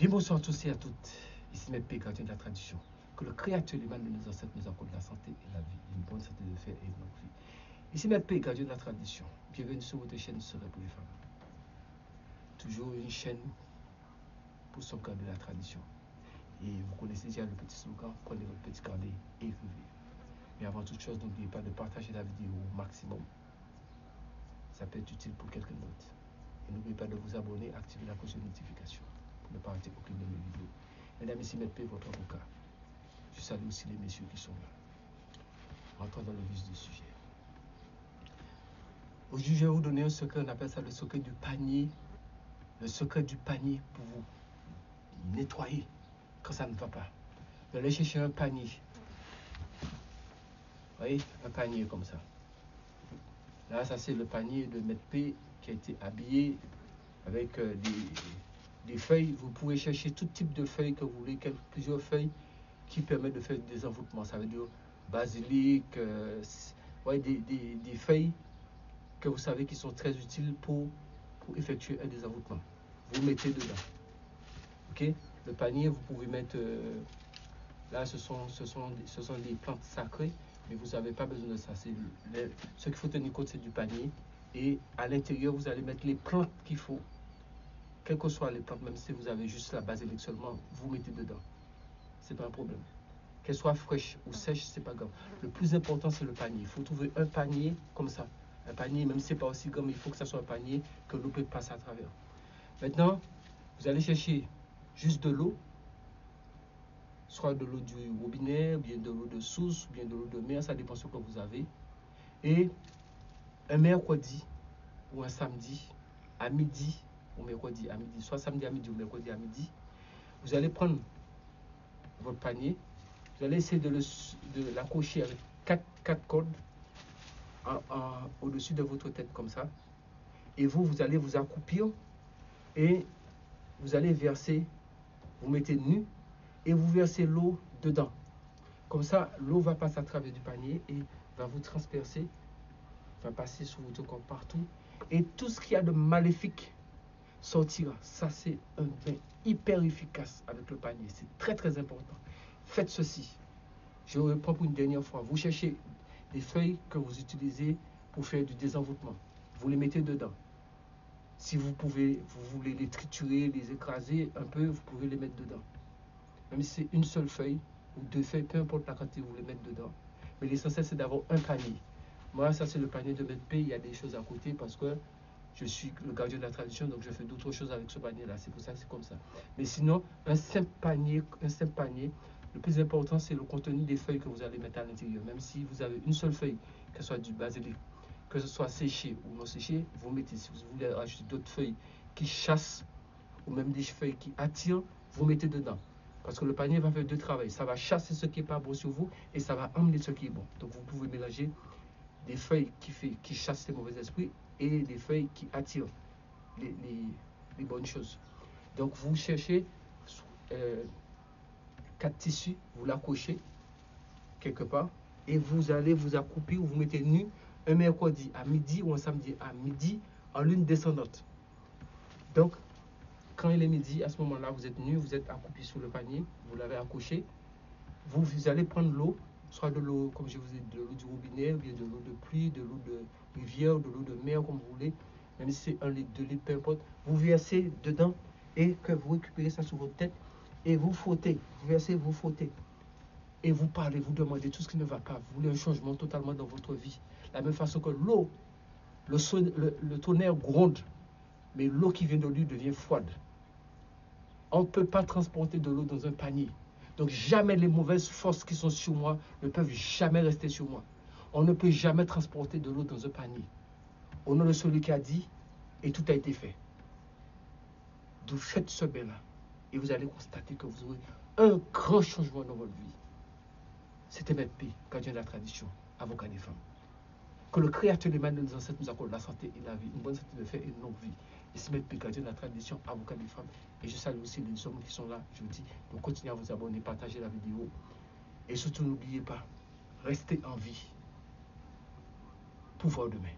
Bien bonsoir à tous et à toutes. Ici Maître P, gardien de la tradition. Que le Créateur lui-même de nos ancêtres nous accorde la santé et la vie, une bonne santé de fer et une longue vie. Ici Maître P, gardien de la tradition. Bienvenue sur votre chaîne Serait pour les femmes. Toujours une chaîne pour sauvegarder la tradition. Et vous connaissez déjà le petit slogan, prenez votre petit carnet et écrivez. Mais avant toute chose, n'oubliez pas de partager la vidéo au maximum. Ça peut être utile pour quelqu'un d'autre. Et n'oubliez pas de vous abonner, activer la cloche de notification pour ne pas rater aucune de mes vidéos. Mesdames, ici Maître P, votre avocat. Je salue aussi les messieurs qui sont là. Rentrons dans le vif du sujet. Aujourd'hui, je vais vous donner un secret, on appelle ça le secret du panier. Le secret du panier pour vous nettoyer quand ça ne va pas. Vous allez chercher un panier. Vous voyez, un panier comme ça. Là, ça c'est le panier de Maître P qui a été habillé avec des feuilles. Vous pouvez chercher tout type de feuilles que vous voulez, plusieurs feuilles qui permettent de faire des envoûtements. Ça veut dire basilic, ouais, des feuilles que vous savez qui sont très utiles pour effectuer un désenvoûtement. Vous mettez dedans. Ok? Le panier, vous pouvez mettre. Là, ce sont des plantes sacrées, mais vous n'avez pas besoin de ça. Ce qu'il faut tenir compte, c'est du panier. Et à l'intérieur, vous allez mettre les plantes qu'il faut. Quelles que soient les plantes, même si vous avez juste la basilic seulement, vous mettez dedans. C'est pas un problème. Qu'elle soit fraîche ou sèche, c'est pas grave. Le plus important, c'est le panier. Il faut trouver un panier comme ça. Un panier, même si c'est pas aussi grand, mais il faut que ça soit un panier que l'eau peut passer à travers. Maintenant, vous allez chercher juste de l'eau, soit de l'eau du robinet, ou bien de l'eau de source, ou bien de l'eau de mer, ça dépend de ce que vous avez. Et un mercredi ou un samedi à midi, ou mercredi à midi, soit samedi à midi ou mercredi à midi, vous allez prendre votre panier, vous allez essayer de l'accrocher avec 4 cordes au-dessus de votre tête comme ça. Et vous allez vous accroupir et vous allez verser, vous mettez nu et vous versez l'eau dedans. Comme ça, l'eau va passer à travers du panier et va vous transpercer, va passer sur votre corps partout. Et tout ce qu'il y a de maléfique sortira. Ça, c'est un bain hyper efficace avec le panier. C'est très, très important. Faites ceci. Je reprends pour une dernière fois. Vous cherchez des feuilles que vous utilisez pour faire du désenvoûtement. Vous les mettez dedans. Si vous voulez les triturer, les écraser un peu, vous pouvez les mettre dedans. Même si c'est une seule feuille ou 2 feuilles, peu importe la quantité, vous les mettez dedans. Mais l'essentiel, c'est d'avoir un panier. Moi, ça, c'est le panier de Maître P. Il y a des choses à côté parce que je suis le gardien de la tradition, donc je fais d'autres choses avec ce panier-là. C'est pour ça que c'est comme ça. Mais sinon, un simple panier, le plus important, c'est le contenu des feuilles que vous allez mettre à l'intérieur. Même si vous avez une seule feuille, que ce soit du basilic, que ce soit séché ou non séché, vous mettez. Si vous voulez ajouter d'autres feuilles qui chassent ou même des feuilles qui attirent, vous mettez dedans. Parce que le panier va faire 2 travaux. Ça va chasser ce qui n'est pas bon sur vous et ça va emmener ce qui est bon. Donc vous pouvez mélanger des feuilles qui chassent les mauvais esprits et des feuilles qui attirent les bonnes choses. Donc vous cherchez 4 tissus, vous l'accrochez quelque part et vous allez vous accroupir, vous mettez nu un mercredi à midi ou un samedi à midi en lune descendante. Donc, quand il est midi, à ce moment-là, vous êtes nu, vous êtes accroupi sur le panier, vous l'avez accroché. Vous allez prendre l'eau, soit de l'eau, comme je vous ai dit, de l'eau du robinet, ou bien de l'eau de pluie, de l'eau de rivière, de l'eau de mer, comme vous voulez, même si c'est 1 litre, 2 litres, peu importe. Vous versez dedans et que vous récupérez ça sur votre tête et vous frottez, vous versez, vous frottez. Et vous parlez, vous demandez tout ce qui ne va pas. Vous voulez un changement totalement dans votre vie. De la même façon que l'eau, le tonnerre gronde, mais l'eau qui vient de lui devient froide. On ne peut pas transporter de l'eau dans un panier. Donc jamais les mauvaises forces qui sont sur moi ne peuvent jamais rester sur moi. On ne peut jamais transporter de l'eau dans un panier. Au nom de celui qui a dit, et tout a été fait. Vous faites ce bain-là, et vous allez constater que vous aurez un grand changement dans votre vie. C'était Maître P, gardien de la tradition, avocat des femmes. Que le Créateur des mains de nos ancêtres nous accorde la santé et la vie, une bonne santé de fer et une longue vie. Ici Maître P, gardien de la tradition, avocat des femmes. Et je salue aussi les hommes qui sont là. Je vous dis de continuer à vous abonner, partager la vidéo. Et surtout, n'oubliez pas, restez en vie. Pouvoir demain.